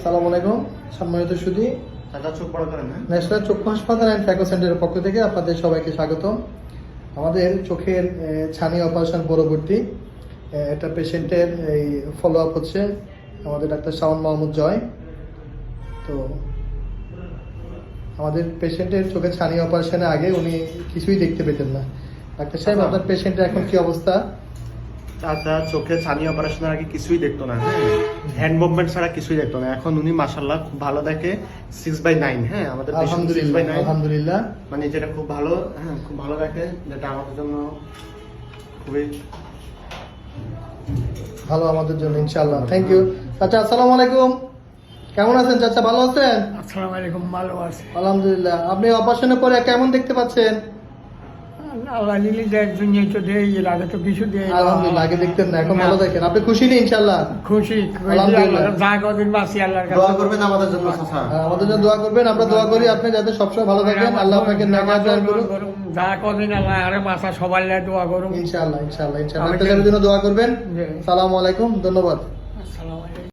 সালাম আলাইকুম, সম্মানিত সুধী। ন্যাশনাল চক্ষু হাসপাতাল অ্যান্ড ফ্যাকো সেন্টারের পক্ষ থেকে আপনাদের সবাইকে স্বাগত। আমাদের চোখের ছানি অপারেশন পরবর্তী একটা পেশেন্টের এই ফলো আপ হচ্ছে আমাদের ডাক্তার শাওন মাহমুদ জয়। তো আমাদের পেশেন্টের চোখের ছানি অপারেশনের আগে উনি কিছুই দেখতে পেতেন না। ডাক্তার সাহেব, আপনার পেশেন্টের এখন কি অবস্থা? চাচা চোখে ছানি অপারেশনের আগে কিছুই দেখতো না, হ্যান্ড মুভমেন্ট ছাড়া কিছুই দেখতো না। এখন উনি মাশাআল্লাহ খুব ভালো দেখে, 6/9। হ্যাঁ, আমাদের আলহামদুলিল্লাহ, মানে যেটা খুব ভালো, হ্যাঁ খুব ভালো দেখে, যেটা আমাদের জন্য খুবই ভালো, আমাদের জন্য ইনশাআল্লাহ। থ্যাংক ইউ চাচা। আসসালামু আলাইকুম, কেমন আছেন চাচা? ভালো আছেন? আসসালামু আলাইকুম, ভালো আছি আলহামদুলিল্লাহ। আপনি অপারেশনের পরে কেমন দেখতে পাচ্ছেন? আল্লাহ লিলি দেয়, দুনিয়া তো দেয়, এর আগে তো কিছু দেয় না। আলহামদুলিল্লাহ, আগে দেখতেন না, এখন ভালো দেখেন। আপনি খুশি নেই ইনশাআল্লাহ? খুশি, আলহামদুলিল্লাহ। যা কদিন বাঁচি আল্লাহর কাছে দোয়া করবেন আমাদের জন্য চাচা। আমাদের জন্য দোয়া করবেন, আমরা দোয়া করি আপনি যাতে সবসময় ভালো থাকেন। আল্লাহ আপনাকে নেক দান করুন যা কদিন আল্লাহ আরে বাঁচা, সবাই দোয়া করুন ইনশাআল্লাহ। ইনশাআল্লাহ, ইনশাআল্লাহ। আপনাদের জন্য দোয়া করবেন। সালামু আলাইকুম, ধন্যবাদ। আসসালামু আলাইকুম।